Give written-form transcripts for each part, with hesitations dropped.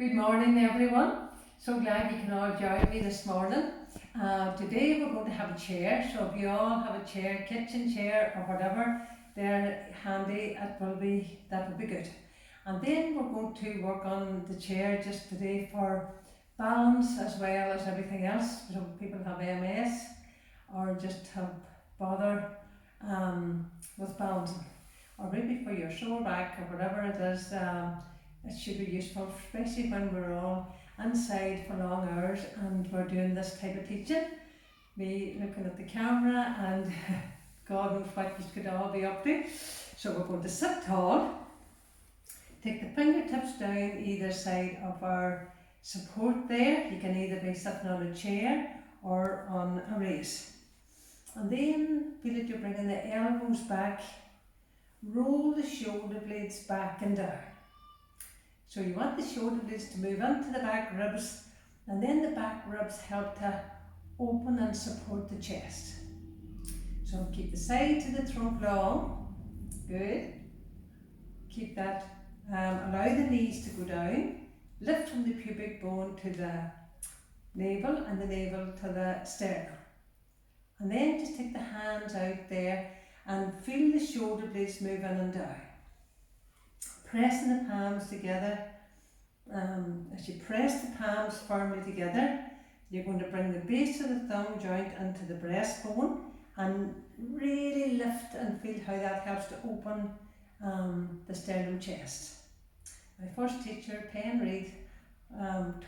Good morning everyone. So glad you can all join me this morning. Today we're going to have a chair, so if you all have a chair, kitchen chair or whatever, they're handy, that will be good. And then we're going to work on the chair just today for balance as well as everything else. So people have MS or just have bother with balancing, or maybe for your sore back or whatever it is. It should be useful, especially when we're all inside for long hours and we're doing this type of teaching. Me looking at the camera and God knows what you could all be up to. So we're going to sit tall, take the fingertips down either side of our support there. You can either be sitting on a chair or on a raise. And then feel that you're bringing the elbows back, roll the shoulder blades back and down. So you want the shoulder blades to move into the back ribs, and then the back ribs help to open and support the chest. So keep the sides of the throat long, good. Keep that, allow the knees to go down, lift from the pubic bone to the navel and the navel to the sternum. And then just take the hands out there and feel the shoulder blades move in and down. Pressing the palms together. As you press the palms firmly together, you're going to bring the base of the thumb joint into the breastbone and really lift and feel how that helps to open the sternum chest. My first teacher, Penn Reid,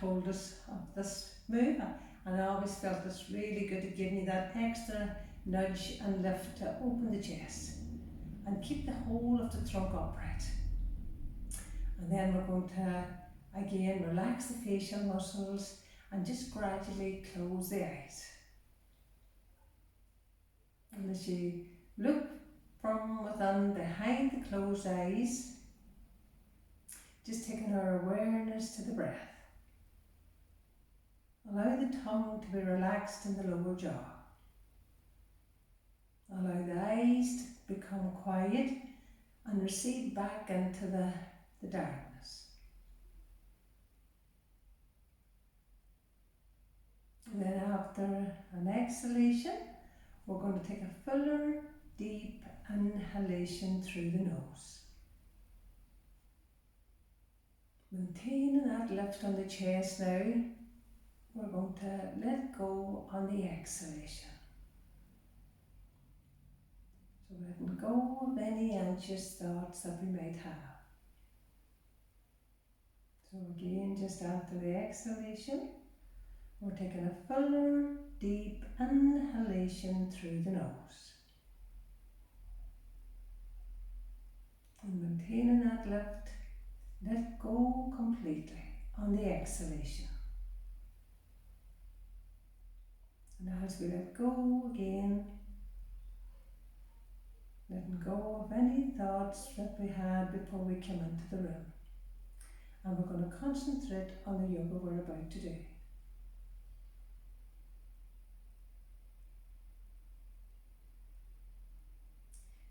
told us of this move, and I always felt it's really good to give me that extra nudge and lift to open the chest and keep the whole of the trunk upright. And then we're going to again relax the facial muscles and just gradually close the eyes. And as you look from within behind the closed eyes, just taking our awareness to the breath. Allow the tongue to be relaxed in the lower jaw. Allow the eyes to become quiet and recede back into the darkness. And then after an exhalation, we're going to take a fuller, deep inhalation through the nose. Maintaining that lift on the chest now, we're going to let go on the exhalation. So letting go of any anxious thoughts that we might have. So again, just after the exhalation, we're taking a fuller, deep inhalation through the nose. And maintaining that lift, let go completely on the exhalation. And as we let go again, letting go of any thoughts that we had before we came into the room. And we're going to concentrate on the yoga we're about to do.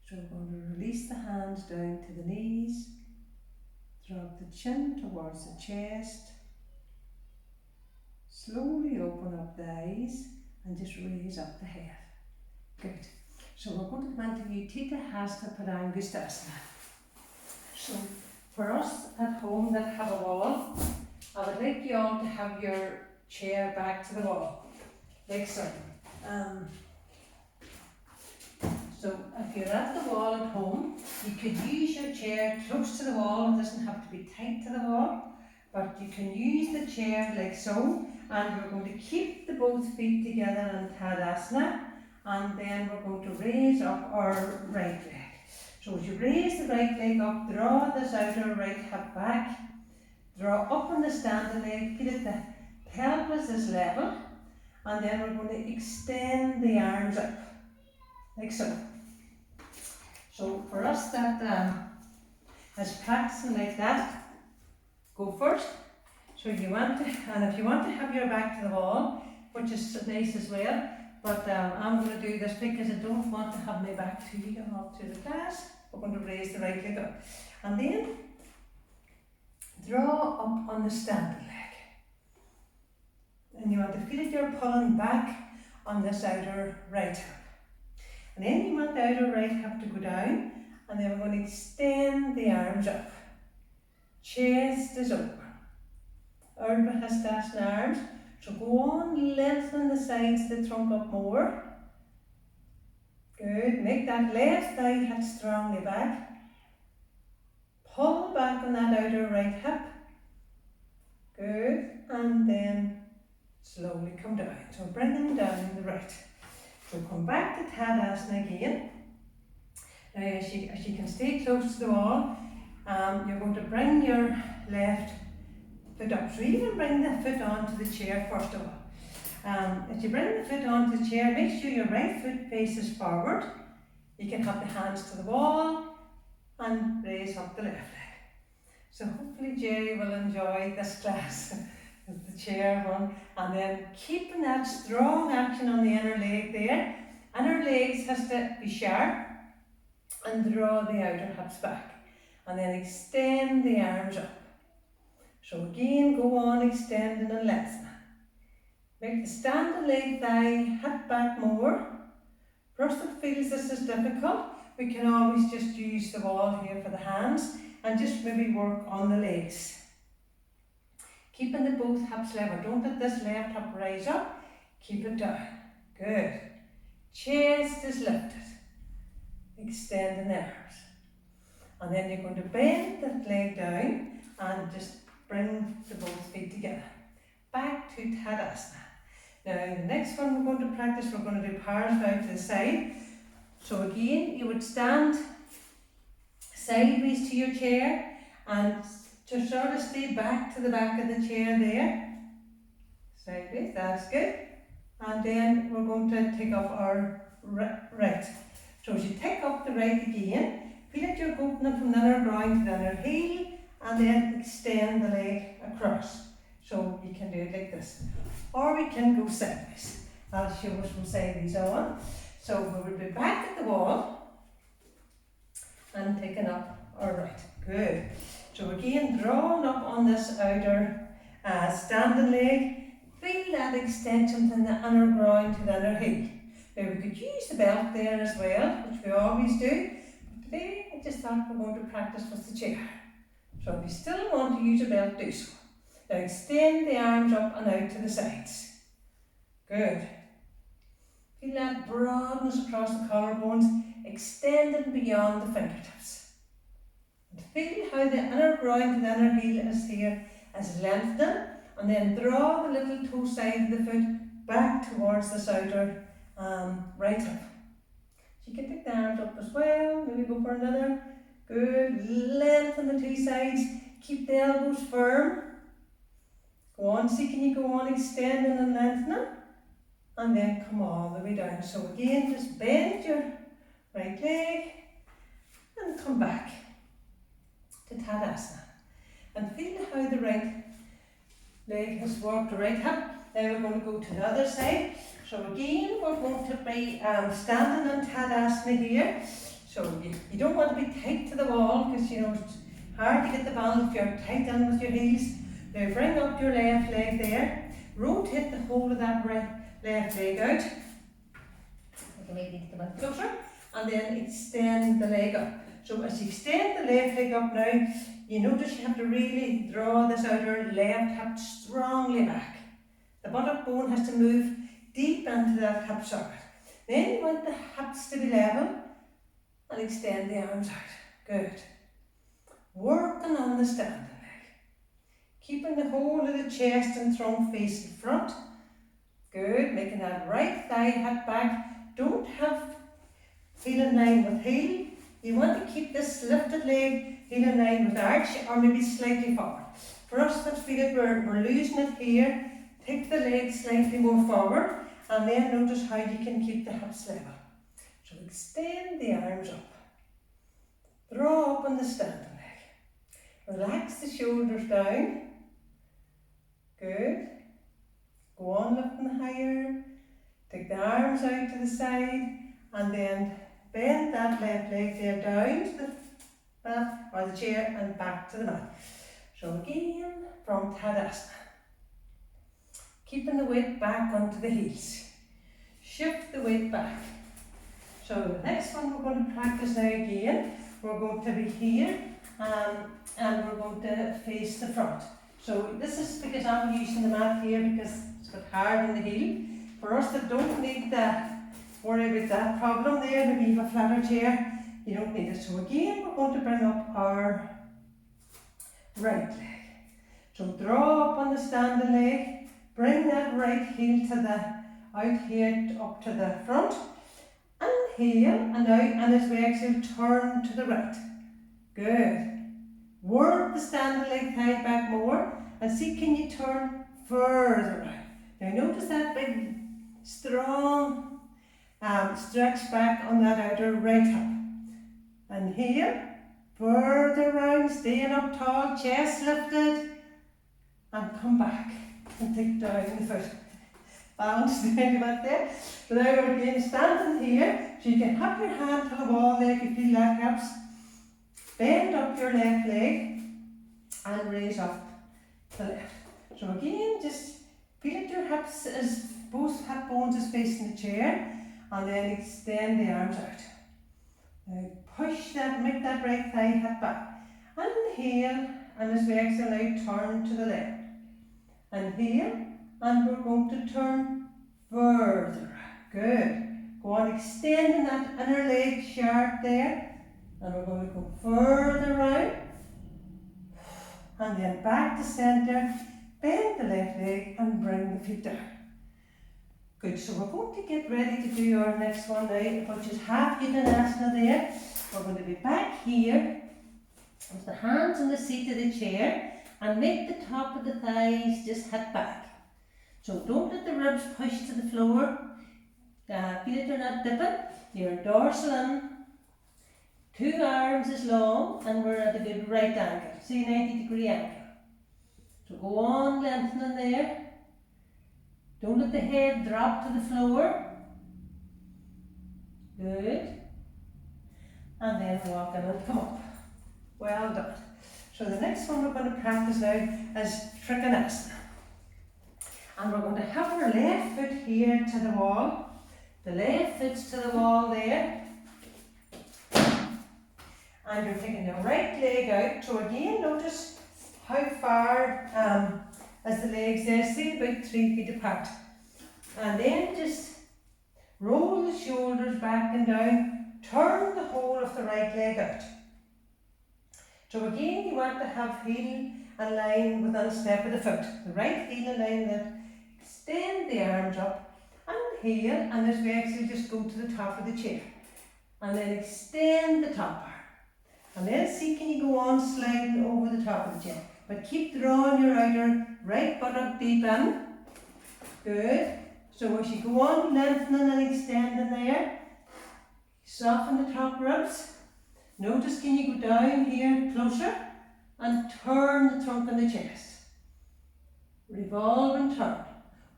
So we're going to release the hands down to the knees, drop the chin towards the chest, slowly open up the eyes and just raise up the head. Good. So we're going to go into Utthita Hasta Padangusthasana. So for us at home that have a wall, I would like you all to have your chair back to the wall, like so. So if you're at the wall at home, you could use your chair close to the wall. It doesn't have to be tight to the wall, but you can use the chair like so. And we're going to keep the both feet together in Tadasana, and then we're going to raise up our right leg. So as you raise the right leg up, draw this outer right hip back, draw up on the standing leg, feel that the pelvis is level, and then we're going to extend the arms up, like so. So for us that is practicing like that, go first. So you want to, and if you want to have your back to the wall, which is nice as well, but I'm going to do this because I don't want to have my back to you going off to the class. We're going to raise the right leg up. And then Draw up on the standing leg. And you want to feel that you're pulling back on this outer right hip. And then you want the outer right hip to go down, and then we're going to extend the arms up. Chest is open. Urdhva Hastasana arms. So go on, lengthen the sides of the trunk up more. Good. Make that left thigh hit strongly back. Pull back on that outer right hip. Good. And then slowly come down. So bringing down the right. So come back to Tadasana again. Now as you can stay close to the wall, you're going to bring your left foot up. So even bring the foot onto the chair first of all. As you bring the foot onto the chair, make sure your right foot faces forward. You can have the hands to the wall and raise up the left leg. So hopefully Jay will enjoy this class, the chair one. And then keeping that strong action on the inner leg there. Inner legs has to be sharp and draw the outer hips back. And then extend the arms up. So again, go on extending and lengthening. Make the standing leg thigh hip back more. For us that feels this is difficult, we can always just use the wall here for the hands and just maybe work on the legs. Keeping the both hips level. Don't let this left hip rise up. Keep it down. Good. Chest is lifted. Extending the arms. And then you're going to bend that leg down and just bring the both feet together. Back to Tadasana. Now the next one we're going to practice, we're going to do powers out to the side. So again, you would stand sideways to your chair and just sort of stay back to the back of the chair there. Sideways, that's good. And then we're going to take up our right. So as you take up the right again, feel that you're opening from the inner groin to the inner heel and then extend the leg across. So you can do it like this. Or we can go sideways. I'll show us from sideways on. So we will be back at the wall and taking up our right. Good. So again, drawing up on this outer standing leg. Feel that extension from the inner groin to the inner heel. Now we could use the belt there as well, which we always do. But today I just thought we're going to practice with the chair. So if you still want to use a belt, do so. Now extend the arms up and out to the sides. Good. Feel that broadness across the collarbones, extending beyond the fingertips. And feel how the inner groin to the inner heel is here, is lengthening, and then draw the little toe side of the foot back towards this outer right hip. So you can take the arms up as well, maybe go for another. Good. Lengthen the two sides, keep the elbows firm. Go on, see can you go on extending and lengthening, and then come all the way down. So again, just bend your right leg and come back to Tadasana. And feel how the right leg has worked the right hip. Now we're going to go to the other side. So again, we're going to be standing in Tadasana here. So you don't want to be tight to the wall because you know it's hard to get the balance if you're tight in with your heels. Now bring up your left leg there. Rotate the whole of that right left leg out. You can maybe get the one closer. And then extend the leg up. So as you extend the left leg up now, you notice you have to really draw this outer left hip strongly back. The buttock bone has to move deep into that hip socket. Then you want the hips to be level and extend the arms out. Good. Working on the standing leg. Keeping the whole of the chest and trunk facing front. Good. Making that right thigh hip back. Don't have heel in line with heel. You want to keep this lifted leg heel in line with arch or maybe slightly forward. For us that feel it, we're losing it here. Take the leg slightly more forward and then notice how you can keep the hips level. So extend the arms up. Draw up on the standing leg. Relax the shoulders down. Good. Go on lifting higher. Take the arms out to the side and then bend that left leg there down to the mat or the chair and back to the mat. So again, from Tadasana. Keeping the weight back onto the heels. Shift the weight back. So the next one we're going to practice now again. We're going to be here and we're going to face the front. So this is because I'm using the mat here because it's got hard on the heel. For us that don't need to worry about that problem there, maybe you have a flatter chair, you don't need it. So again, we're going to bring up our right leg. So draw up on the standing leg, bring that right heel to the out here up to the front, inhale and out, and as we exhale, turn to the right. Good. Work the standing leg tight back more, and see can you turn further out. Now notice that big, strong stretch back on that outer right hip. Inhale, further round, staying up tall, chest lifted, and come back and take down the foot. Balance down back there. So now we're again standing here, so you can have your hand to the wall there if you feel that helps. Bend up your left leg and raise up the left. So again, just feel that your hips is both hip bones is facing the chair, and then extend the arms out. Now push that, make that right thigh hip back. Inhale, and as we exhale out, turn to the left. Inhale, and we're going to turn further. Good. Go on extending that inner leg sharp there, and we're going to go further round, and then back to centre. Bend the left leg and bring the feet down. Good, so we're going to get ready to do our next one now, which is half Uttanasana there. We're going to be back here with the hands on the seat of the chair and make the top of the thighs just hit back. So don't let the ribs push to the floor. Feel that you're not dipping. Your dorsal in. 2 arms is long, and we're at a good right angle. See, 90-degree angle. So go on lengthening there. Don't let the head drop to the floor. Good. And then walk in and come up. Well done. So the next one we're going to practice now is Trikonasana. And we're going to have our left foot here to the wall. The left foot's to the wall there. And you're taking the right leg out. So again, notice how far as the legs there, see about 3 feet apart. And then just roll the shoulders back and down, turn the whole of the right leg out. So again, you want to have heel in line within a step of the foot. The right heel in line, that extend the arms up, inhale, and as we exhale, just go to the top of the chair. And then extend the top arm. And then see, can you go on sliding over the top of the chair. But keep drawing your outer right buttock deep in. Good. So as you go on lengthening and extending there, soften the top ribs. Notice, can you go down here closer and turn the trunk and the chest. Revolve and turn.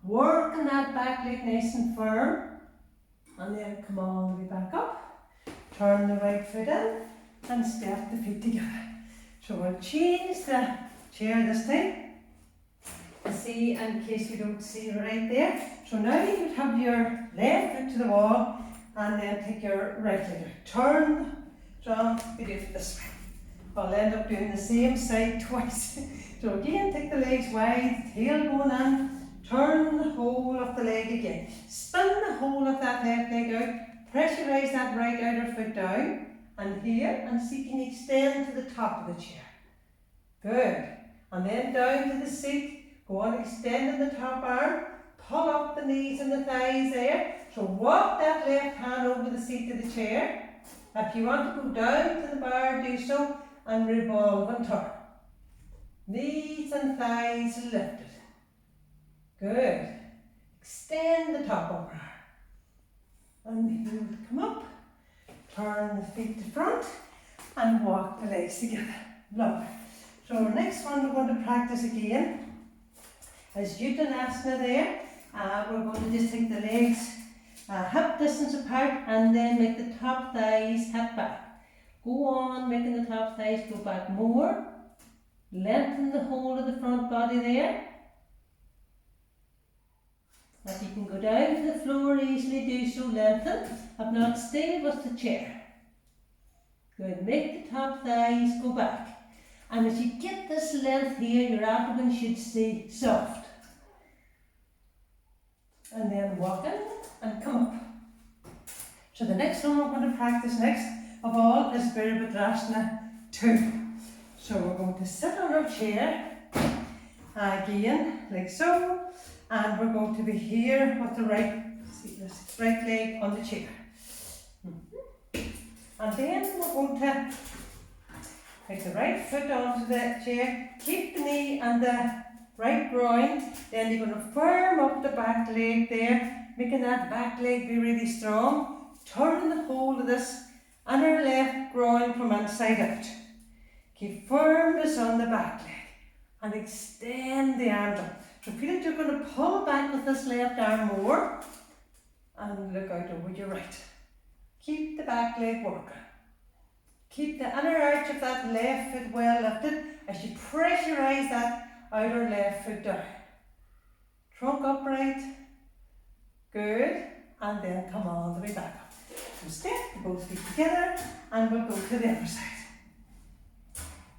Working that back leg nice and firm. And then come all the way back up. Turn the right foot in and step the feet together. So we'll change the chair this time. See, in case you don't see right there. So now you would have your left foot to the wall and then take your right leg out. Turn, we do it this way. I'll end up doing the same side twice. So again, take the legs wide, tail going in, turn the whole of the leg again. Spin the whole of that left leg out, pressurise that right outer foot down, and here, and see, can you extend to the top of the chair. Good. And then down to the seat. Go on extending the top arm, pull up the knees and the thighs there. So walk that left hand over the seat of the chair. If you want to go down to the bar, do so, and revolve and turn. Knees and thighs lifted. Good. Extend the top of our arm. And you come up, turn the feet to front, and walk the legs together. Lovely. So next one we're going to practice again. As Uttanasana there, we're going to just take the legs hip distance apart and then make the top thighs hip back. Go on making the top thighs go back more. Lengthen the whole of the front body there. If you can go down to the floor easily, do so, lengthen. If not, stay with the chair. Good, make the top thighs go back. And as you get this length here, your abdomen should stay soft. And then walk in and come up. So the next one we're going to practice next of all is Virabhadrasana 2. So we're going to sit on our chair, again, like so. And we're going to be here with the right leg on the chair. And then we're going to take the right foot onto the chair, keep the knee and the right groin, then you're going to firm up the back leg there, making that back leg be really strong. Turn the whole of this inner left groin from inside out. Keep firmness on the back leg and extend the arms up. So feel that you're going to pull back with this left arm more and look out over your right. Keep the back leg working. Keep the inner arch of that left foot well lifted as you pressurise that outer left foot down. Trunk upright. Good. And then come all the way back up. So step both feet together and we'll go to the other side.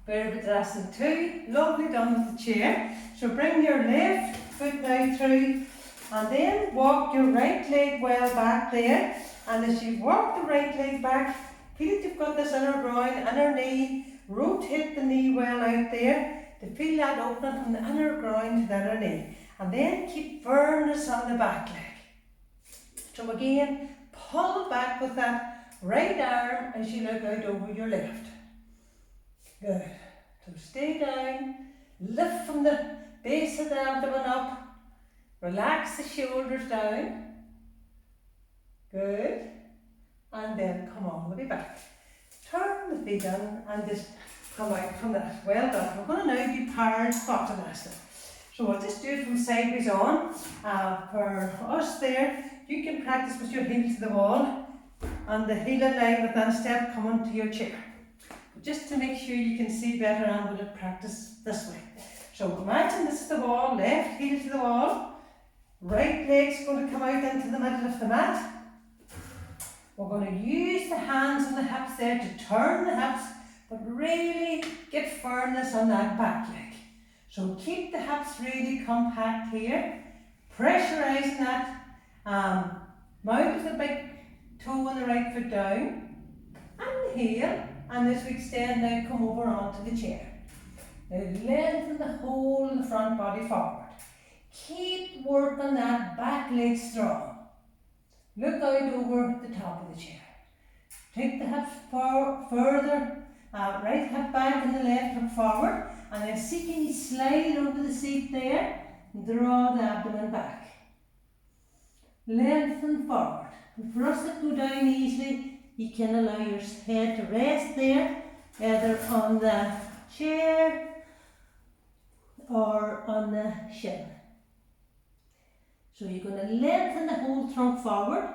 Virabhadrasana 2, lovely done with the chair. So bring your left foot now through and then walk your right leg well back there. And as you walk the right leg back, feel that you've got this inner groin, inner knee, rotate the knee well out there to feel that opening from the inner groin to the inner knee. And then keep firmness on the back leg. So again, pull back with that right arm as you look out over your left. Good. So stay down, lift from the base of the abdomen up, relax the shoulders down. Good. And then come all the way back. Turn the feet in and just come out from that. Well done. We're going to now do Parasvatanasana. So we'll just do it from sideways on. For us there, you can practice with your heels to the wall and the heel in line with that step coming to your chair. Just to make sure you can see better, I'm going to practice this way. So imagine this is the wall, left heel to the wall, right leg's going to come out into the middle of the mat. We're going to use the hands and the hips there to turn the hips, but really get firmness on that back leg. So keep the hips really compact here, pressurising that mount of the big toe and the right foot down, and the heel. And as we extend now, come over onto the chair. Now lengthen the whole of the front body forward. Keep working that back leg strong. Look out over the top of the chair. Take the hips further, right hip back and the left hip forward. And then see, can you slide over the seat there and draw the abdomen back. Lengthen forward. And for us to go down easily, you can allow your head to rest there, either on the chair or on the shin. So you're going to lengthen the whole trunk forward,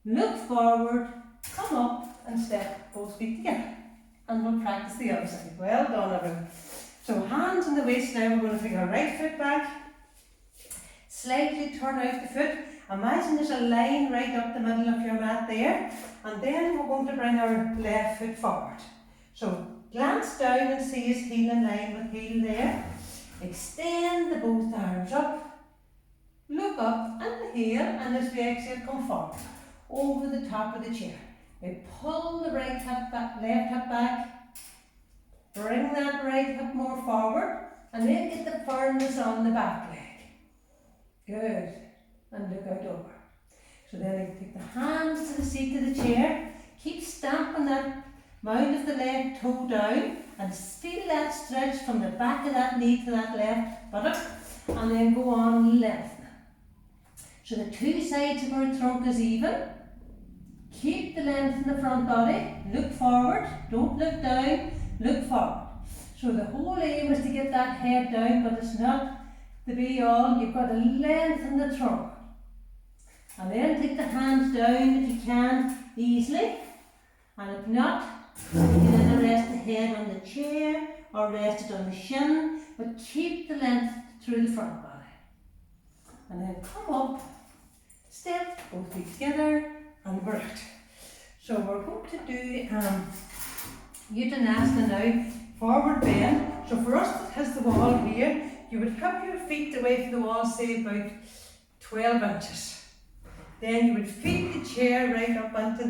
look forward, come up and step both feet together. And we'll practice the other side. Well done everyone. So hands on the waist now, we're going to take our right foot back, slightly turn out the foot. Imagine there's a line right up the middle of your mat there, and then we're going to bring our left foot forward. So glance down and see his heel in line with heel there. Extend the both arms up, look up and the heel, and as we exhale come forward over the top of the chair. We pull the right hip back, left hip back, bring that right hip more forward, and then get the firmness on the back leg. Good. And look out over. So then you take the hands to the seat of the chair, keep stamping that mount of the left toe down and feel that stretch from the back of that knee to that left buttock, and then go on lengthening. So the two sides of our trunk is even. Keep the length in the front body, look forward, don't look down, look forward. So the whole aim is to get that head down, but it's not the be all. You've got to lengthen the trunk. And then take the hands down if you can easily, and if not, you can either rest the head on the chair or rest it on the shin, but keep the length through the front body. And then come up, step, both feet together, and we're out. So we're going to do Uttanasana now, forward bend. So for us that has the wall here, you would have your feet away from the wall, say about 12 inches. Then you would feed the chair right up into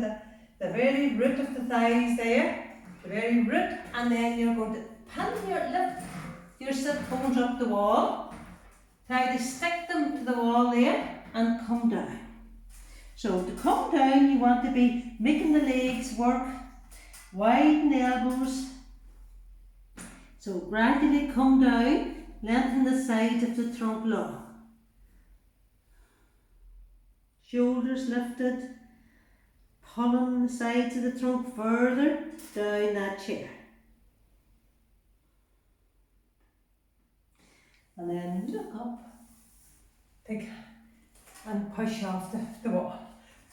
the very root of the thighs there, the very root, and then you're going to lift your sit bones up the wall. Try to stick them to the wall there and come down. So to come down, you want to be making the legs work, widen the elbows. So gradually come down, lengthen the sides of the trunk long. Shoulders lifted, pulling the sides of the trunk further down that chair. And then look up, and push off the wall.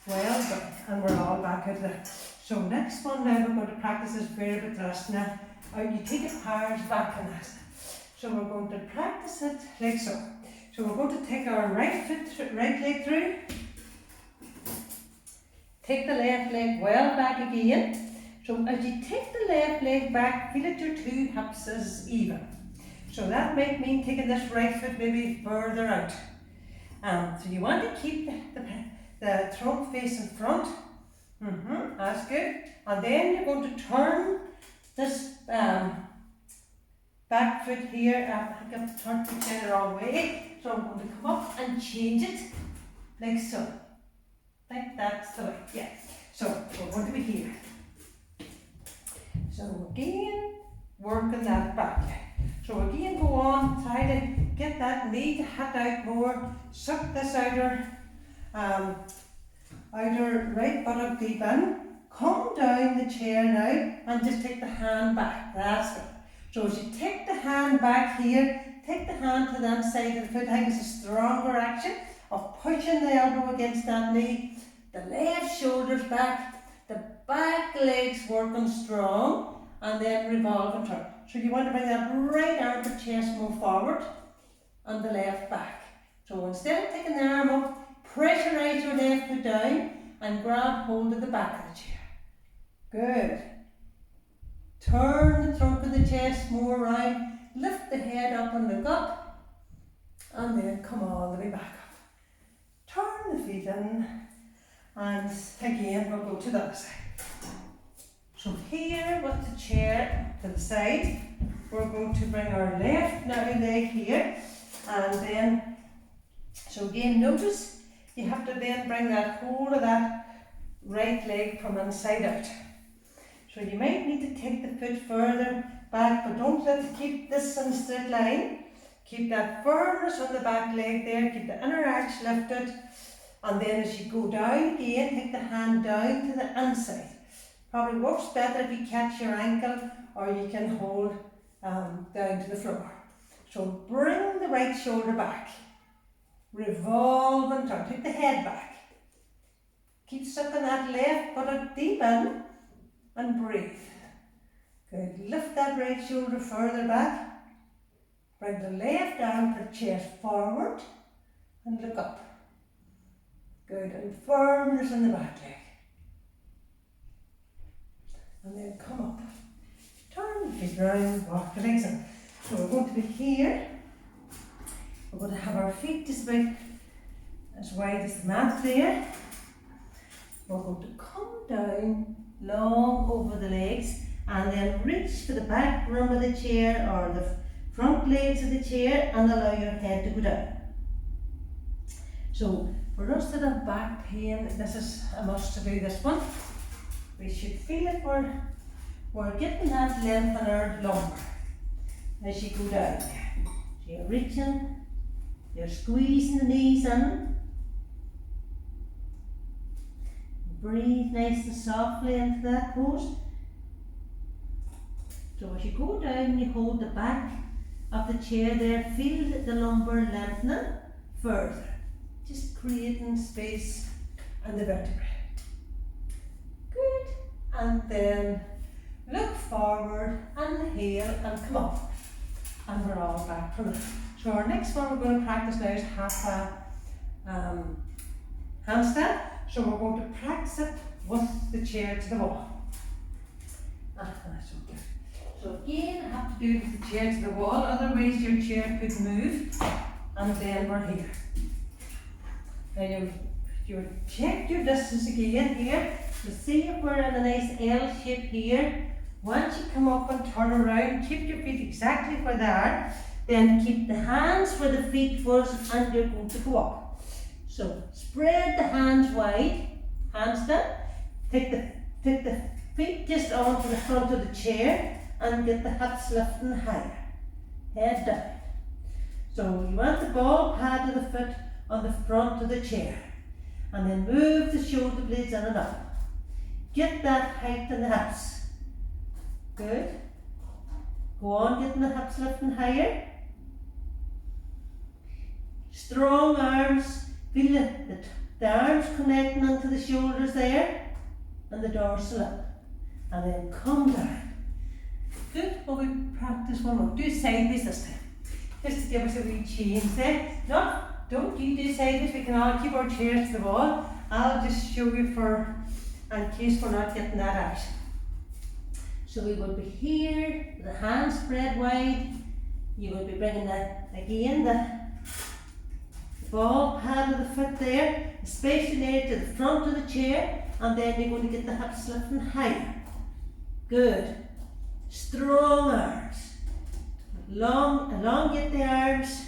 Well done, and we're all back out there. So next one now we're going to practice is Virabhadrasana. You take your powers back in that. So we're going to practice it like so. So we're going to take our right leg through. Take the left leg well back again. So as you take the left leg back, feel that your two hips is even. So that might mean taking this right foot maybe further out. So you want to keep the trunk facing front. That's good. And then you're going to turn this back foot here. I think I've turned it the wrong way. So I'm going to come up and change it like so. I think that's the way. Yeah. So we're going to be here. So again, working that back leg. So again, go on, try to get that knee to hit out more. Suck this outer right buttock deep in. Come down the chair now and just take the hand back. That's good. So as you take the hand back here, take the hand to that side of the foot. I think it's a stronger action of pushing the elbow against that knee. The left shoulder's back, the back leg's working strong, and then revolve and turn. So you want to bring that right arm to chest more forward and the left back. So instead of taking the arm up, pressurize your left foot down and grab hold of the back of the chair. Good. Turn the trunk of the chest more round, lift the head up and look up, and then come all the way back up. Turn the feet in, and again we'll go to the other side. So here with the chair to the side, we're going to bring our left leg here, and then, so again notice you have to then bring that hold of that right leg from inside out. So you might need to take the foot further back, but don't keep this in a straight line. Keep that firmness on the back leg there, keep the inner arch lifted, and then as you go down again, take the hand down to the inside. Probably works better if you catch your ankle or you can hold down to the floor. So bring the right shoulder back, revolve and turn, take the head back. Keep sucking that left buttock deep in and breathe. Good, lift that right shoulder further back, bring the left arm to the chest forward and look up. Good, and firmness in the back leg. And then come up. Turn the feet round, walk the legs in. So we're going to be here. We're going to have our feet just about as wide as the mat there. We're going to come down long over the legs and then reach for the back rim of the chair or the front legs of the chair and allow your head to go down. So for us that have back pain, this is a must to do this one. We should feel it we're getting that length in our lumbar as you go down there. So you're reaching, you're squeezing the knees in. Breathe nice and softly into that pose. So as you go down, you hold the back of the chair there, feel the lumbar lengthening further. Just creating space in the vertebrae. Good. And then look forward, inhale and come up. And we're all back from it. So our next one we're going to practice now is half a handstand. So we're going to practice it with the chair to the wall. That's okay. So again, I have to do it with the chair to the wall, otherwise your chair could move, and then we're here. Now you check your distance again here. So see if we're in a nice L shape here. Once you come up and turn around, keep your feet exactly where they are. Then keep the hands where the feet was, and you're going to go up. So spread the hands wide, handstand. Take the feet just onto the front of the chair and get the hips lifting higher. Head down. So you want the ball pad of the foot on the front of the chair. And then move the shoulder blades in and up. Get that height in the hips. Good. Go on getting the hips lifting higher. Strong arms. Feel the arms connecting onto the shoulders there. And the dorsal up. And then come down. Good. Well, we practice one more. Do sideways this time. Just to give us a wee change there. Don't you do sideways. We can all keep our chairs to the wall. I'll just show you in case we're not getting that out. So we would be here, with the hands spread wide. You would be bringing the ball pad of the foot there, especially there to the front of the chair, and then you're going to get the hips lifting higher. Good. Strong arms. Elongate the arms.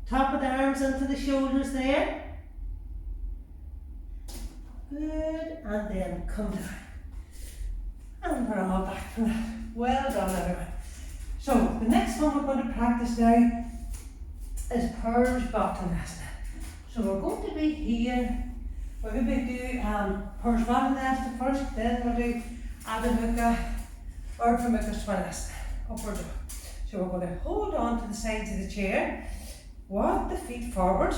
Top of the arms into the shoulders there. Good. And then come down. And we're all back from that. Well done, everyone. So the next one we're going to practice now is Parsvattanasana. So we're going to be here. We're going to do Parsvattanasana first, then we'll do Adho Mukha or Urdhva Mukha Svanasana, upward dog. So we're going to hold on to the sides of the chair, walk the feet forward,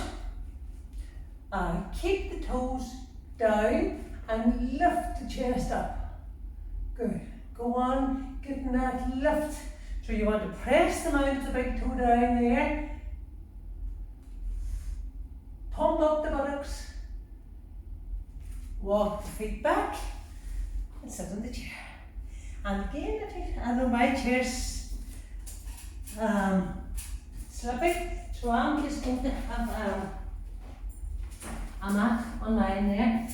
and keep the toes down and lift the chest up. Good. Go on, getting that lift. So you want to press the mount of the big toe down there. Pump up the buttocks. Walk the feet back and sit in the chair. And again, I know my chair's slipping, so I'm just going to have a mat on mine there.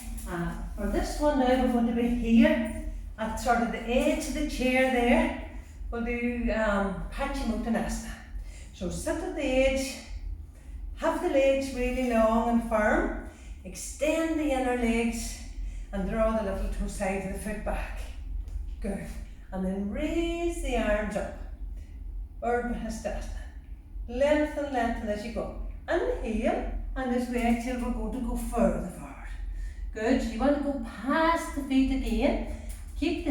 For this one now, we're going to be here at sort of the edge of the chair there. We'll do Paschimottanasana. So sit at the edge, have the legs really long and firm, extend the inner legs and draw the little toe side of the foot back. Good. And then raise the arms up. Urdhva Hastasana. Lengthen as you go. Inhale, and as we exhale, we're going to go further forward. Good. So you want to go past the feet again. Keep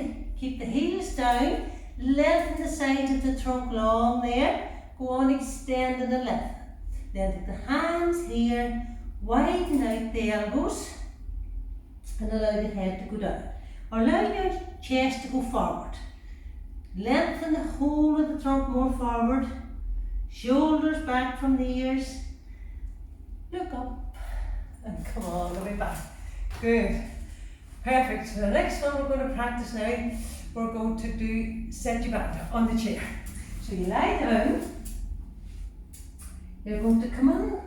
the heels down. Lengthen the sides of the trunk long there. Go on extending and lengthen. Then take the hands here. Widen out the elbows. And allow the head to go down. Allow your chest to go forward. Lengthen the whole of the trunk more forward. Shoulders back from the ears. Look up. And come all the way back. Good. Perfect. So the next one we're going to practice now, we're going to do Setyabandha on the chair. So you lie down. You're going to come in.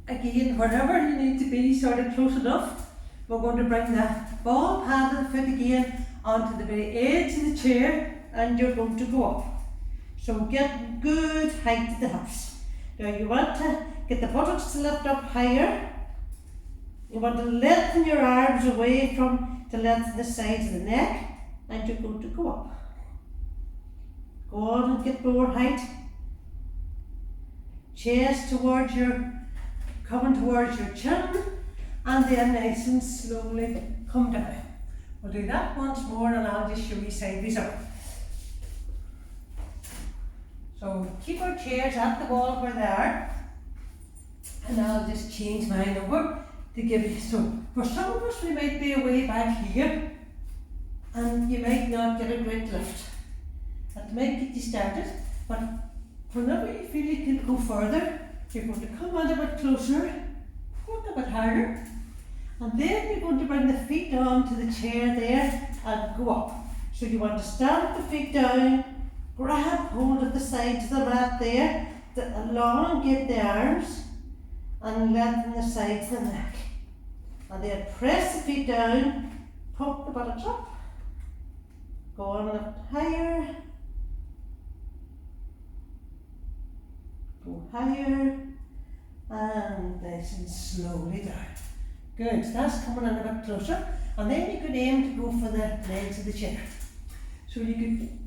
Again, wherever you need to be, sort of close enough. We're going to bring the ball pad of the foot again onto the very edge of the chair, and you're going to go up. So get good height to the hips. Now you want to get the buttocks to lift up higher. You want to lengthen your arms away to lengthen the sides of the neck, and you're going to go up. Go on and get more height. Chest coming towards your chin, and then nice and slowly come down. We'll do that once more, and I'll just show you sideways up. So keep our chairs at the wall where they are, and I'll just change mine over to give you. So for some of us, we might be away back here, and you might not get a great lift. That might get you started, but whenever you feel you can go further, you're going to come on a bit closer, go a bit harder, and then you're going to bring the feet onto the chair there and go up. So you want to stamp the feet down, grab hold of the sides of the mat there, elongate the arms and lengthen the sides of the neck. And then press the feet down, pump the buttocks up, go on a little higher, go higher, and nice and slowly down. Good, that's coming in a bit closer. And then you could aim to go for the legs of the chair. So you could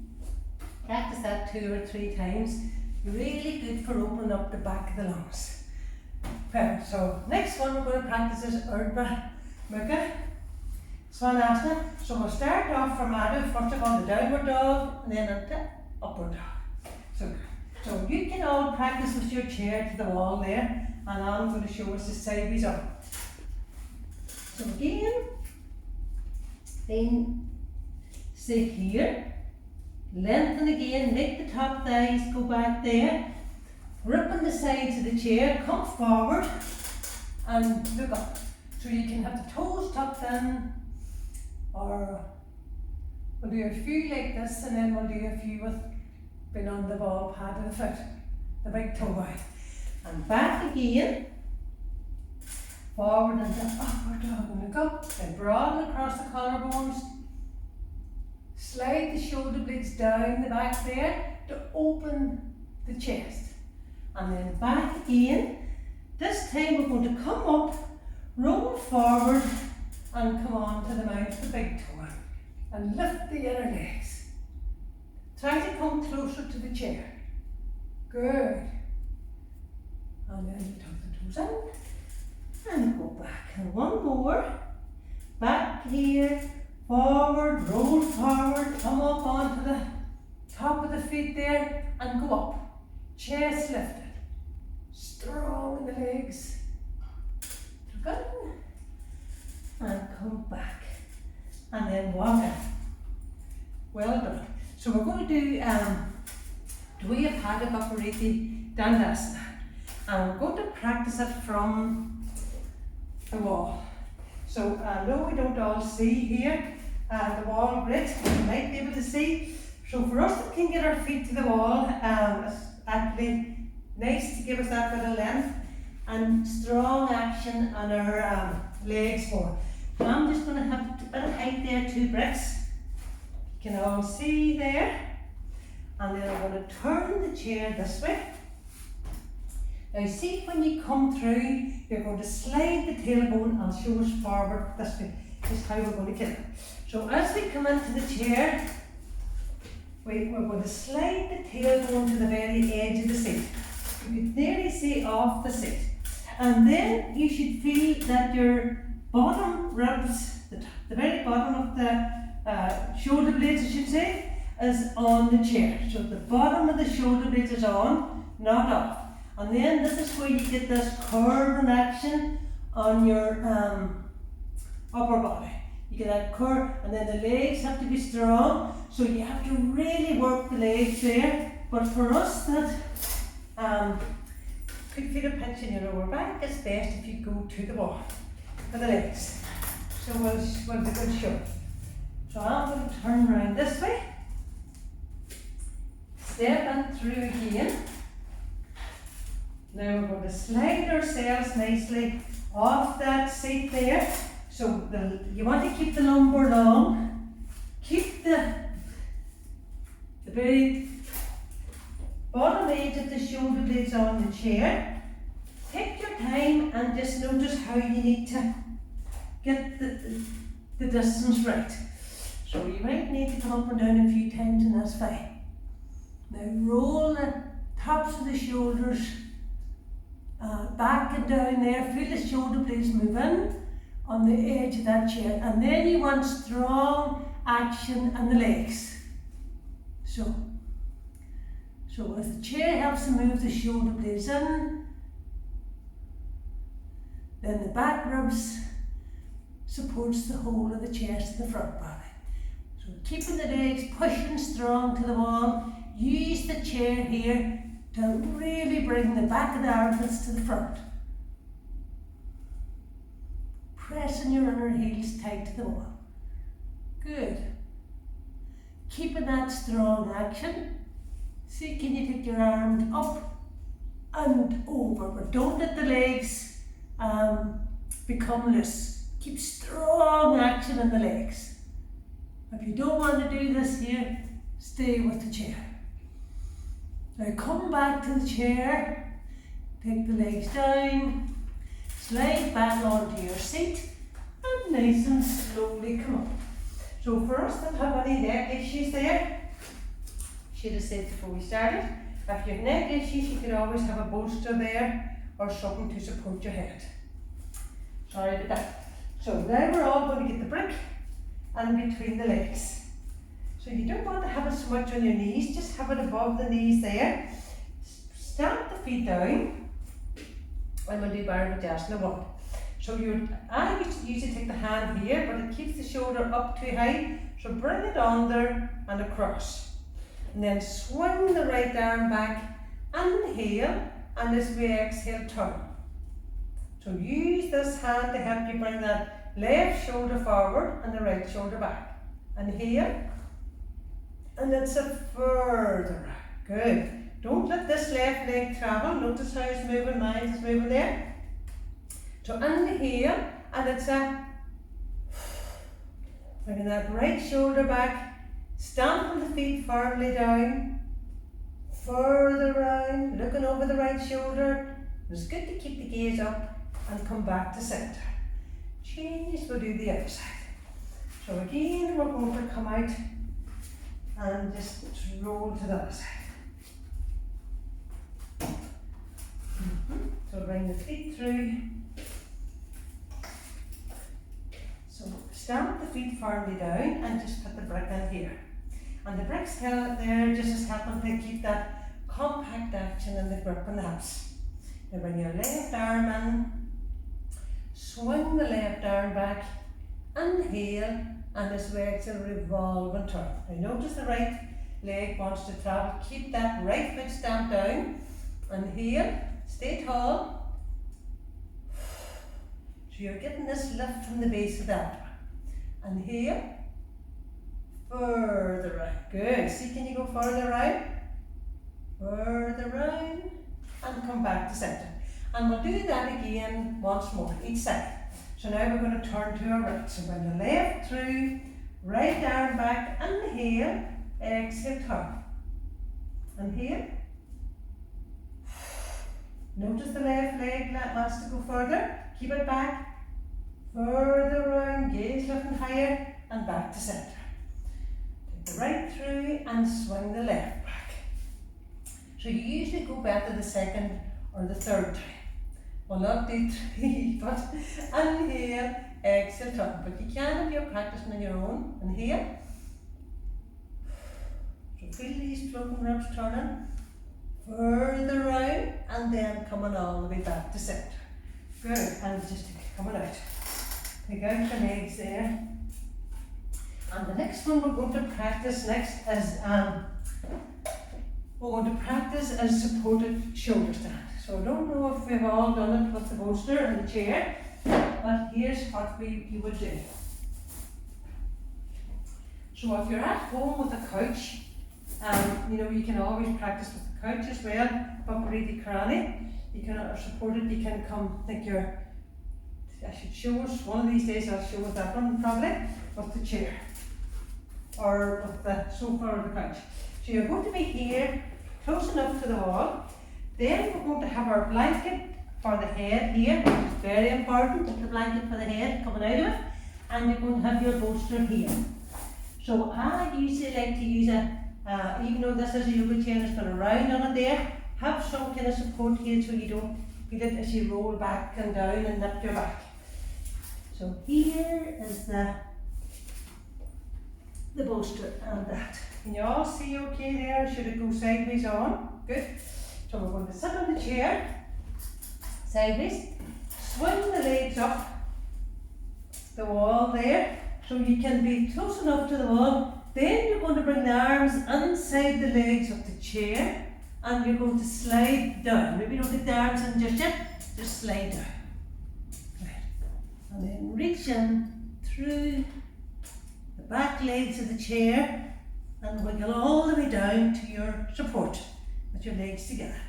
practice that 2 or 3 times. Really good for opening up the back of the lungs. Perfect. So next one we're going to practice is Urdhva Mukha Svanasana. So we'll start off from Adho, first of all the downward dog, and then into upward dog. So you can all practice with your chair to the wall there, and I'm going to show us the sideways up. So again, then sit here, lengthen again, make the top thighs go back there, grip on the sides of the chair, come forward and look up. So you can have the toes tucked in, or we'll do a few like this, and then we'll do a few with being on the ball pad of the foot, the big toe out. And back again, forward into upward dog and look up, then broaden across the collarbones. Slide the shoulder blades down the back there to open the chest. And then back again. This time we're going to come up, roll forward and come on to the mount of the big toe and lift the inner legs. Try to come closer to the chair. Good. And then you tuck the toes in and go back. And one more. Back here. Forward, roll forward, come up onto the top of the feet there and go up. Chest lifted. Strong in the legs. Good. And come back. And then walk in. Well done. So we're going to do Dvaya Pada Vipariti Dandasana. And we're going to practice it from the wall. So no, we don't all see here the wall grid, you might be able to see. So for us that can get our feet to the wall, it's actually nice to give us that bit of length and strong action on our legs more. So I'm just going to have a bit of height there, 2 bricks. You can all see there. And then I'm going to turn the chair this way. Now see, when you come through, you're going to slide the tailbone and shoulders forward this way. This is how we're going to get it. So as we come into the chair, we're going to slide the tailbone to the very edge of the seat. You can nearly see off the seat. And then you should feel that your bottom ribs, the very bottom of the shoulder blades, I should say, is on the chair. So the bottom of the shoulder blades is on, not off. And then this is where you get this curve in action on your upper body. You get that curve, and then the legs have to be strong, so you have to really work the legs there. But for us that could feel a pinch in your lower back, it's best if you go to the wall for the legs. So we'll be good show. So I'm going to turn around this way, step in through again. Now we're going to slide ourselves nicely off that seat there. So you want to keep the lumbar long, keep the very bottom edge of the shoulder blades on the chair. Take your time and just notice how you need to get the distance right. So you might need to come up and down a few times, and that's fine. Now roll the tops of the shoulders back and down there. Feel the shoulder blades move in on the edge of that chair, and then you want strong action on the legs. So as the chair helps to move the shoulder blades in, then the back ribs supports the whole of the chest and the front body. So So keeping the legs pushing strong to the wall. Use the chair here to really bring the back of the armpits to the front. Pressing your inner heels tight to the wall. Good. Keeping that strong action. See, can you take your arms up and over, but don't let the legs become loose. Keep strong action in the legs. If you don't want to do this here, stay with the chair. Now come back to the chair, take the legs down, slide back onto your seat, and nice and slowly come up. So for us that have any neck issues there, should have said before we started, if you have neck issues you could always have a bolster there or something to support your head. Sorry about that. So now we're all going to get the brick and between the legs. So you don't want to have it so much on your knees, just have it above the knees there. Stamp the feet down. I'm going to do Bharadvajasana 1. So I used to usually take the hand here, but it keeps the shoulder up too high. So bring it under and across. And then swing the right arm back, inhale, and as we exhale, turn. So use this hand to help you bring that left shoulder forward and the right shoulder back. Inhale. And it's a further. Good. Don't let this left leg travel. Notice how it's moving, mine is moving there. So inhale, and it's a bringing that right shoulder back, stamping the feet firmly down, further round, looking over the right shoulder. It's good to keep the gaze up and come back to centre. Change, we'll do the other side. So again, we're going to come out and just roll to the other side. So bring the feet through. So stamp the feet firmly down and just put the brick in here. And the brick's held there just as helping to keep that compact action and the grip in the hips. Now bring your left arm in, swing the left arm back, inhale, and this way exhale, revolve and turn. Now notice the right leg wants to travel. Keep that right foot stamped down. Inhale, stay tall. So you're getting this lift from the base of the abdomen. Inhale, further round. Good. See, can you go further round? Further round, and come back to centre. And we'll do that again once more, each side. So now we're going to turn to our right. So bring the left through, right arm back, inhale, exhale, turn. Inhale. Notice the left leg wants to go further. Keep it back, further round, gaze lifting higher, and back to centre. Take the right through and swing the left back. So you usually go back to the second or the third time. Well, not do 3, but inhale, exhale, turn. But you can if you're practicing on your own. Inhale. So feel these floating ribs turning. Further round, and then coming all the way back to centre. Good, and just coming out. Take out the legs there. And the next one we're going to practice next is supported shoulder stand. So I don't know if we've all done it with the bolster and the chair, but here's what you would do. So if you're at home with a couch, you can always practice with the couch as well, but really karate, you can support it, you can come, I should show us, one of these days I'll show us that one probably, with the chair, or with the sofa or the couch. So you're going to be here, close enough to the wall. Then we're going to have our blanket for the head here, which is very important, the blanket for the head coming out of it, and you're going to have your bolster here. So I usually like to use even though this is a yoga chair, it's got a round on it there, have some kind of support here so you don't feel it as you roll back and down and nip your back. So here is the bolster and that. Can you all see okay there? Should it go sideways on? Good. So we're going to sit on the chair, sideways, swing the legs up the wall there, so you can be close enough to the wall Then you're going to bring the arms inside the legs of the chair and you're going to slide down. Maybe don't get the arms in just yet, just slide down. Right. And then reach in through the back legs of the chair and wiggle all the way down to your support with your legs together.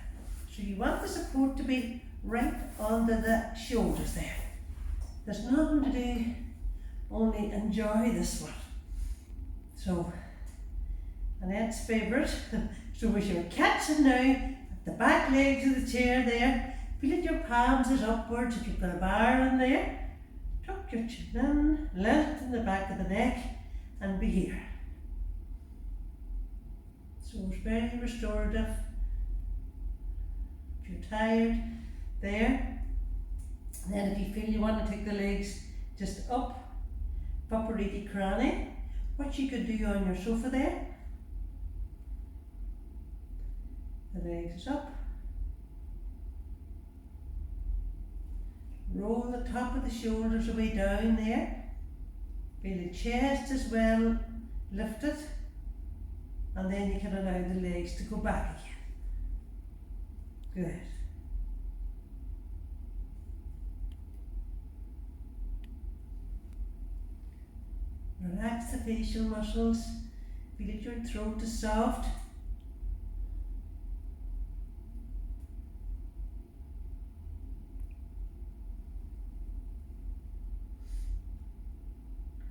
So you want the support to be right under the shoulders there. There's nothing to do, only enjoy this one. So, Annette's favourite. So as you're catching now at the back legs of the chair there, feel that your palms is upwards. If you've got a bar in there, tuck your chin in, lengthen the back of the neck and be here. So it's very restorative. If you're tired there, and then if you feel you want to take the legs just up, Papariti Krani, what you could do on your sofa there. The legs up. Roll the top of the shoulders away down there. Feel the chest as well lifted. And then you can allow the legs to go back again. Good. Relax the facial muscles. Feel that your throat is soft.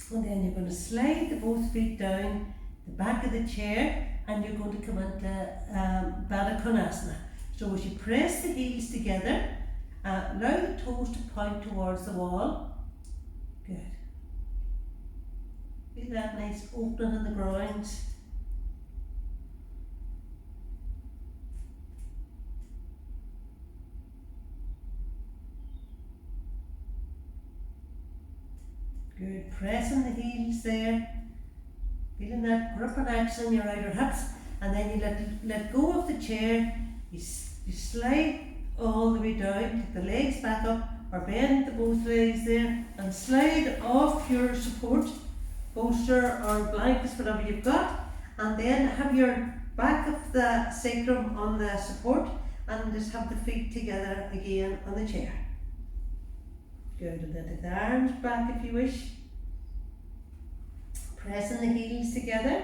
And then you're going to slide the both feet down the back of the chair and you're going to come into Baddha Konasana. So as you press the heels together, allow the toes to point towards the wall. Good. Feel that nice opening in the groins. Good, pressing the heels there, feeling that grip and action in your outer hips, and then you let go of the chair, you slide all the way down, take the legs back up, or bend the both legs there, and slide off your support, bolster or blankets, whatever you've got, and then have your back of the sacrum on the support, and just have the feet together again on the chair. Good, and then take the arms back if you wish. Pressing the heels together.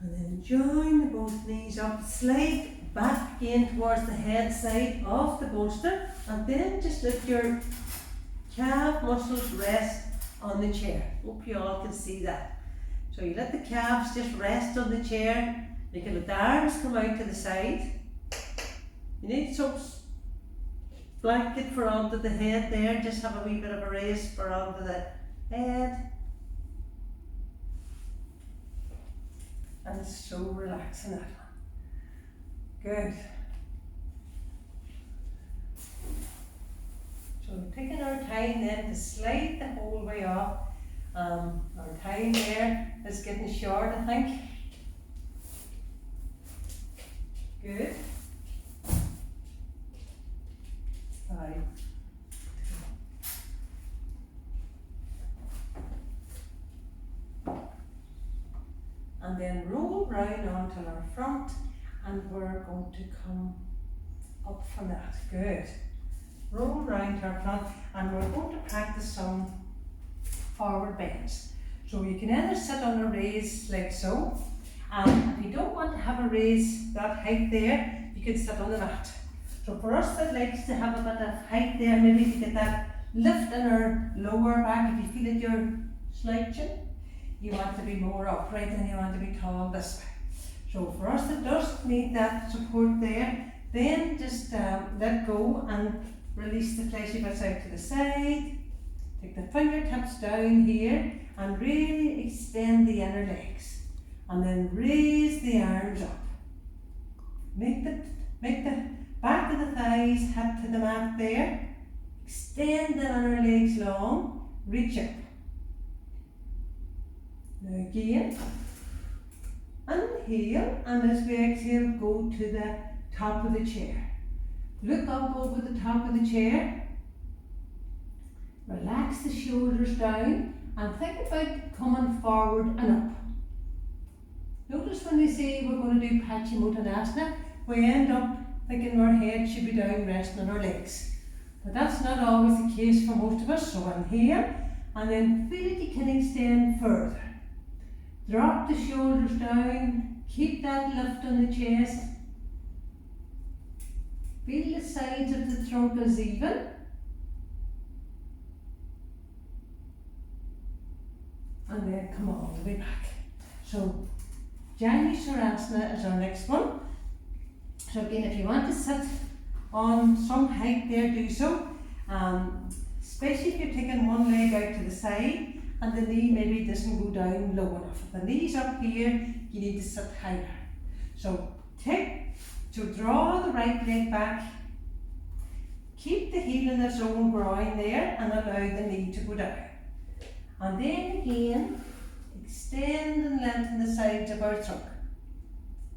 And then join the both knees up, slide back again towards the head side of the bolster, and then just let your calf muscles rest on the chair. Hope you all can see that. So you let the calves just rest on the chair. You can let the arms come out to the side. You need some blanket for under the head there, just have a wee bit of a raise for under the head. And it's so relaxing, that one. Good. So we're taking our time then to slide the whole way off. Our time there is getting short, I think. Good. 5, 2. And then roll round onto our front, and we're going to come up from that. Good. Roll round to our front, and we're going to practice some forward bends. So you can either sit on a raise like so, and if you don't want to have a raise that height there, you can sit on the mat. So for us that likes to have a bit of height there, maybe to get that lift in our lower back, if you feel that you're slouching, you want to be more upright and you want to be tall this way. So for us that does need that support there, then just let go and release the fleshy bits out to the side. Take the fingertips down here and really extend the inner legs. And then raise the arms up. Make the back of the thighs hit to the mat there. Extend the inner legs long. Reach up. Now again. Inhale, and as we exhale, go to the top of the chair. Look up over the top of the chair. Relax the shoulders down and think about coming forward and up. Notice when we say we're going to do Paschimottanasana, we end up thinking our head should be down resting on our legs. But that's not always the case for most of us. So inhale and then feel it, you can extend further. Drop the shoulders down, keep that lift on the chest. Feel the sides of the trunk as even. And then come all the way back. So Janu Sharasana is our next one. So again, if you want to sit on some height there, do so. Especially if you're taking one leg out to the side and the knee maybe doesn't go down low enough. If the knee's up here, you need to sit higher. So draw the right leg back, keep the heel in its own groin there and allow the knee to go down. And then again, extend and lengthen the sides of our trunk.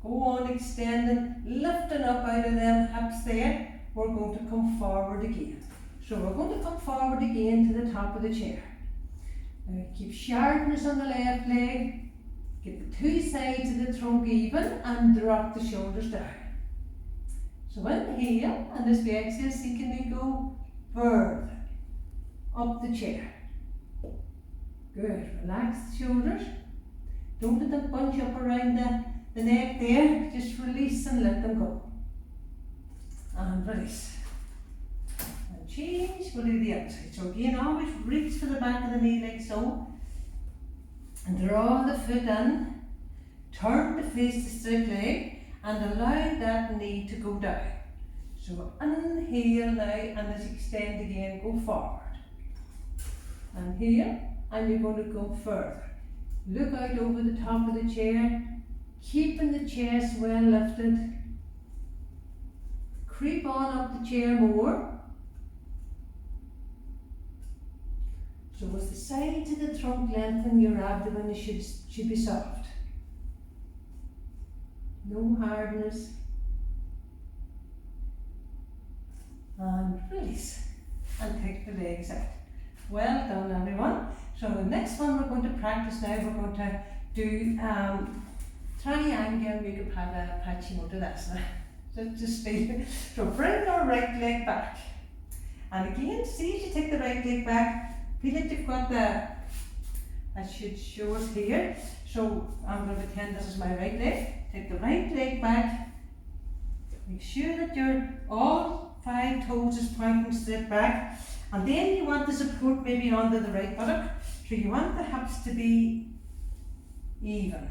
Go on extending, lifting up out of them hips there. We're going to come forward again. So we're going to come forward again to the top of the chair. Now keep sharpness on the left leg. Get the two sides of the trunk even and drop the shoulders down. So inhale, and as we exhale, see can we go further up the chair. Good. Relax the shoulders. Don't let them bunch up around the neck there. Just release and let them go. And release. And change. We'll do the outside. So again, always reach for the back of the knee like so. And draw the foot in. Turn to face the straight leg. And allow that knee to go down. So inhale now and as you extend again, go forward. Inhale and you're going to go further. Look out over the top of the chair, keeping the chest well lifted. Creep on up the chair more. So as the sides of the trunk lengthen, your abdomen should be soft. No hardness. And release. And take the legs out. Well done everyone. So the next one we're going to practice now, we're going to do Iyengar Yoga Paschimottanasana. Just stay. So bring our right leg back. And again, see as you take the right leg back, feel that you've got that should show us here. So I'm going to pretend this is my right leg. Take the right leg back. Make sure that all 5 toes is pointing straight back. And then you want the support maybe under the right buttock. So you want the hips to be even.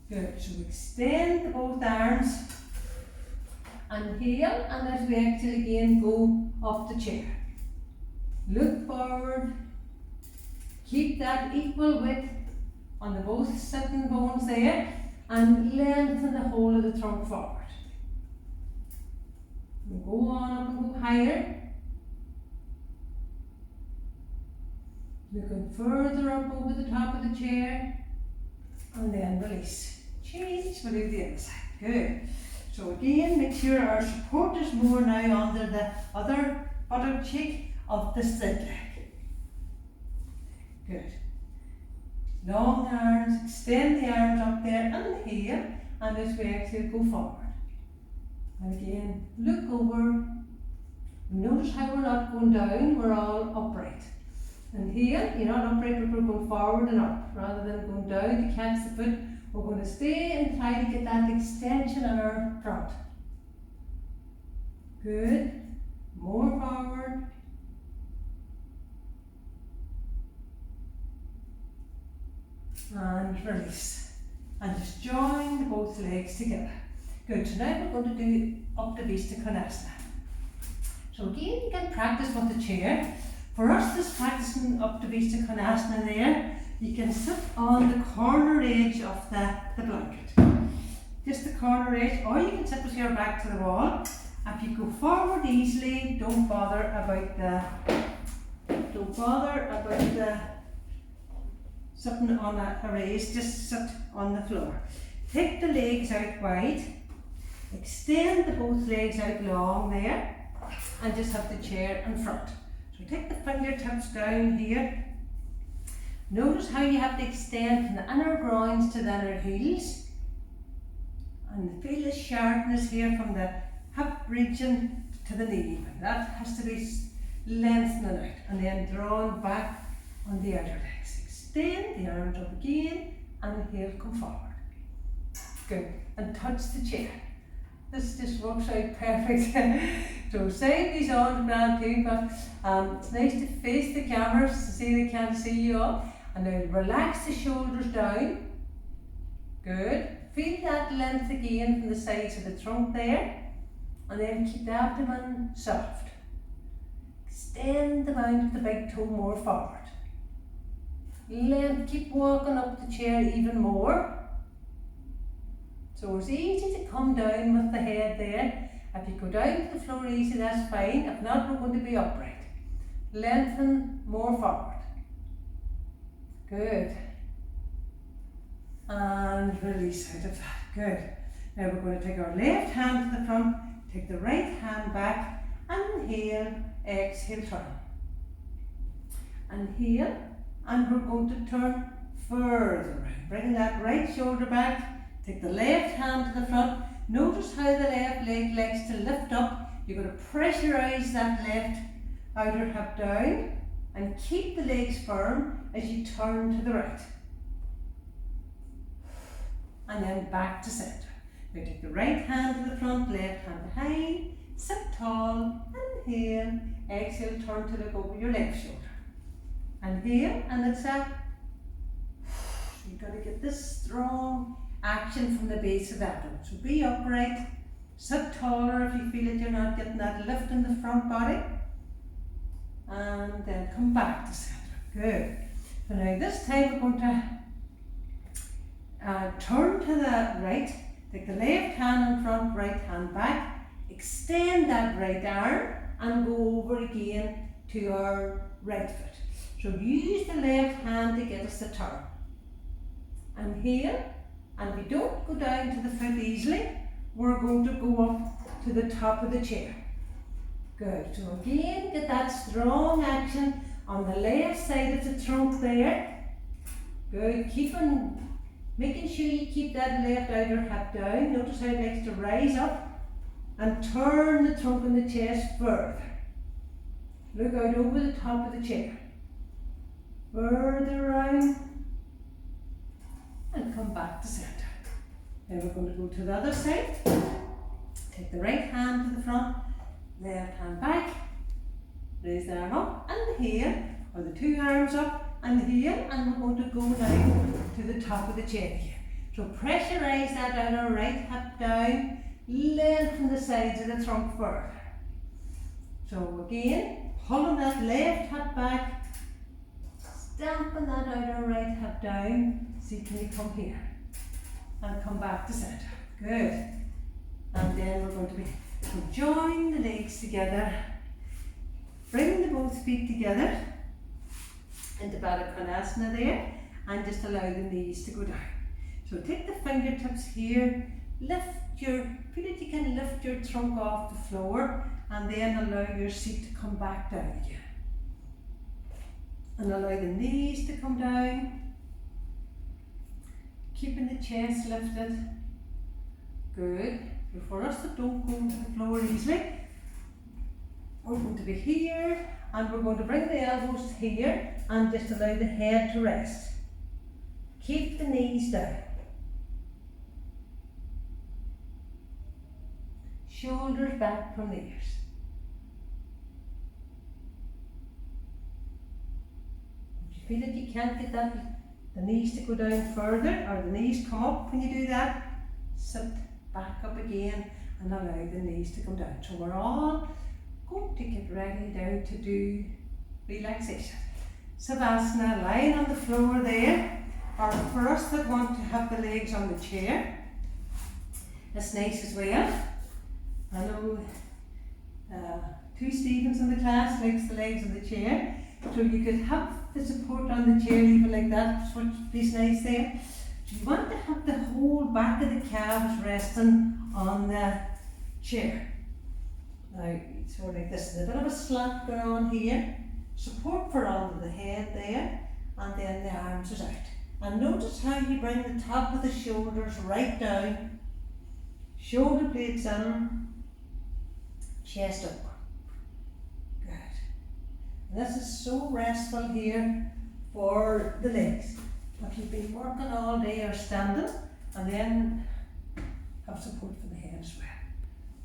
Good. So extend both arms. Inhale, and as we exhale again, go up the chair. Look forward. Keep that equal width on the both sitting bones there. And lengthen the whole of the trunk forward. And go on up and go higher. Looking further up over the top of the chair. And then release. Change, we'll do the other side. Good. So again, make sure our support is more now under the other buttock cheek of the straight leg. Good. Long arms, extend the arms up there, inhale, and as we exhale, go forward. And again, look over. Notice how we're not going down, we're all upright. Inhale, you're not upright, but we're going forward and up, rather than going down to catch the foot. We're going to stay and try to get that extension on our front. Good. More forward. And release. And just join both legs together. Good. So now we're going to do Uttanapishta Konasana. So again, you can practice with the chair. For us, this practicing Uttanapishta Konasana there, you can sit on the corner edge of the blanket. Just the corner edge, or you can sit with your back to the wall. If you go forward easily, don't bother about sitting on a raise, just sit on the floor. Take the legs out wide, extend the both legs out long there, and just have the chair in front. So take the fingertips down here. Notice how you have to extend from the inner groins to the inner heels. And feel the sharpness here from the hip region to the knee. And that has to be lengthening out and then drawn back on the outer legs. Extend the arms up again and heel come forward. Good. And touch the chair. This just works out perfect. So side these on grand too, but it's nice to face the cameras to see they can't see you all. And now relax the shoulders down. Good. Feel that length again from the sides of the trunk there. And then keep the abdomen soft. Extend the mound of the big toe more forward. Length, keep walking up the chair even more. So it's easy to come down with the head there. If you go down to the floor easy, that's fine. If not, we're going to be upright. Lengthen more forward. Good. And release out of that. Good. Now we're going to take our left hand to the front, take the right hand back, inhale, exhale, turn. Inhale, and we're going to turn further around. Bring that right shoulder back. Take the left hand to the front. Notice how the left leg likes to lift up. You're going to pressurize that left outer hip down and keep the legs firm as you turn to the right. And then back to centre. Now take the right hand to the front, left hand behind, sit tall, inhale, exhale, turn to look over your left shoulder. Inhale, and it's up. You've got to get this strong action from the base of the abdomen. So be upright, sit taller if you feel that you're not getting that lift in the front body. And then come back to centre. Good. So now this time we're going to turn to the right. Take the left hand in front, right hand back. Extend that right arm and go over again to our right foot. So use the left hand to get us to turn. Inhale. And we don't go down to the foot easily, we're going to go up to the top of the chair. Good. So again, get that strong action on the left side of the trunk there. Good. Making sure you keep that left outer hip down. Notice how it likes to rise up and turn the trunk and the chest further. Look out over the top of the chair. Further around. And come back to centre. Then we're going to go to the other side. Take the right hand to the front, left hand back, raise the arm up, inhale, or the two arms up, inhale, and we're going to go down to the top of the chair here. So pressurize that outer right hip down, lengthen the sides of the trunk further. So again, pulling that left hip back, stamping that outer right hip down. See, can you come here and come back to centre? Good. And then we're going to join the legs together, bring the both feet together into Baddha Konasana there, and just allow the knees to go down. So take the fingertips here, feel that you can lift your trunk off the floor, and then allow your seat to come back down again. And allow the knees to come down. Keeping the chest lifted. Good. For us that don't go to the floor easily, we're going to be here and we're going to bring the elbows here and just allow the head to rest. Keep the knees down. Shoulders back from the ears. If you feel that you can't get the knees to go down further, or the knees come up when you do that, sit back up again and allow the knees to come down. So we're all going to get ready now to do relaxation. Savasana, lying on the floor there, or for us that want to have the legs on the chair, that's nice as well. I know two Stevens in the class likes the legs on the chair, so you could have the support on the chair even like that, which is nice there. So you want to have the whole back of the calves resting on the chair. Now, sort of like this, a bit of a slant going on here. support for under the head there, and then the arms is out. And notice how you bring the top of the shoulders right down, shoulder blades in, chest up. Good. And this is so restful here for the legs. If you've been working all day or standing, and then have support for the head as well.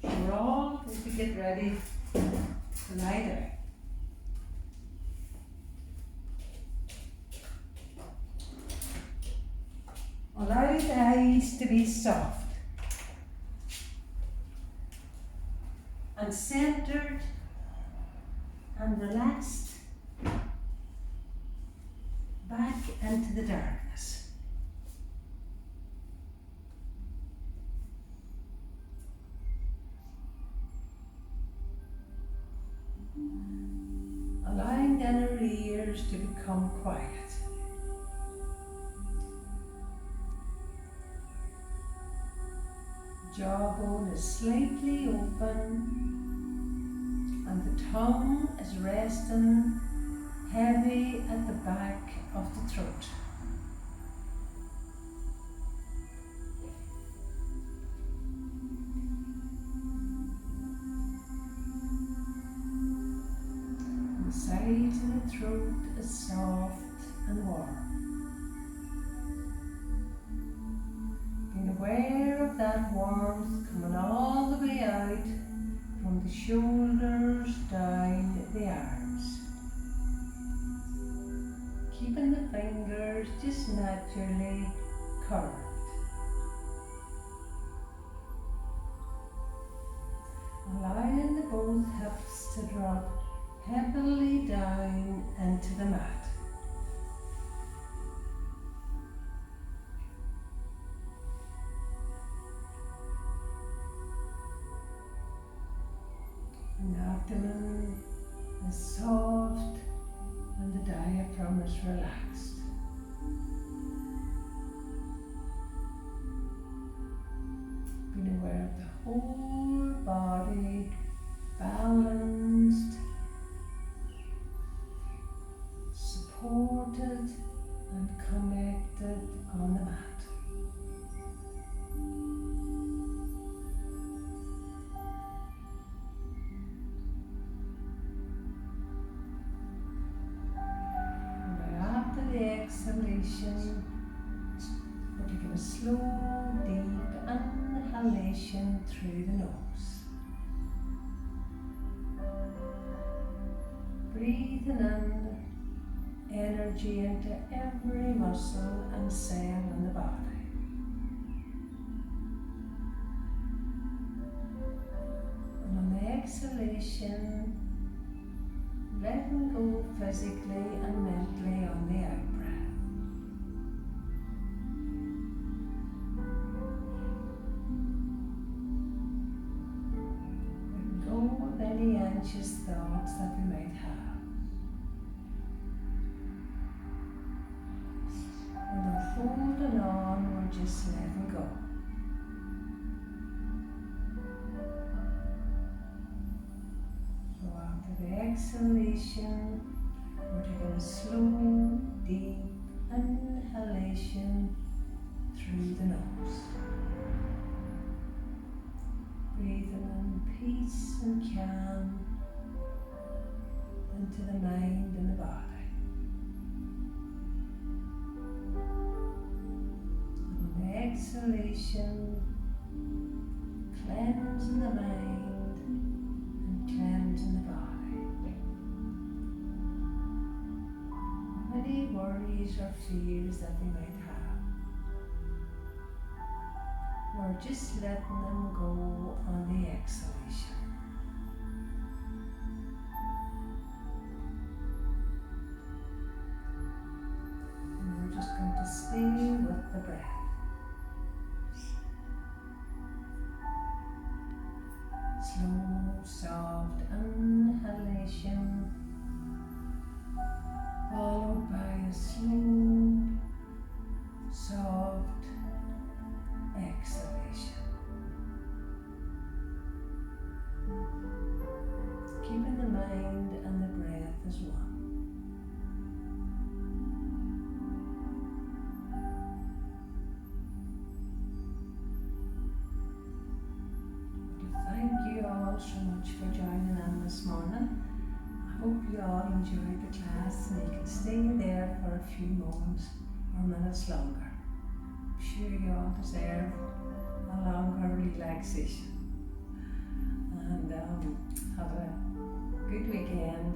So we're all going to get ready to lie down. Allow the eyes to be soft and centered and relaxed back into the darkness. Allowing the inner ears to become quiet. Jawbone is slightly open and the tongue is resting heavy at the back of the throat. The sides of the throat is soft and warm. Being aware of that warmth coming all the way out from the shoulders down the arms. Keeping the fingers just naturally curved. Allowing the both hips to drop heavily down into the mat. The abdomen is soft and the diaphragm is relaxed. Being aware of the whole body balanced, supported and connected on the mat. Exhalation, we're taking a slow, deep inhalation through the nose. Breathing in energy into every muscle and cell in the body. And on the exhalation, letting go physically and mentally on the out breath. Letting go of any anxious thoughts that we might have. And not holding on, we're just letting go. The exhalation, we're taking a slow, deep inhalation through the nose. Breathing in peace and calm into the mind and the body. And on the exhalation, cleansing the mind and cleansing the body. Any worries or fears that we might have, we're just letting them go on the exhalation. And we're just going to stay with the breath. Slow, soft inhalation, followed by a slow, soft exhalation. Keeping the mind and the breath as one. so much for joining in this morning. I hope you all enjoyed the class and you can stay there for a few moments or minutes longer. I'm sure you all deserve a longer relaxation. And have a good weekend.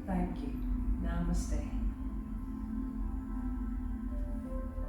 Thank you. Namaste.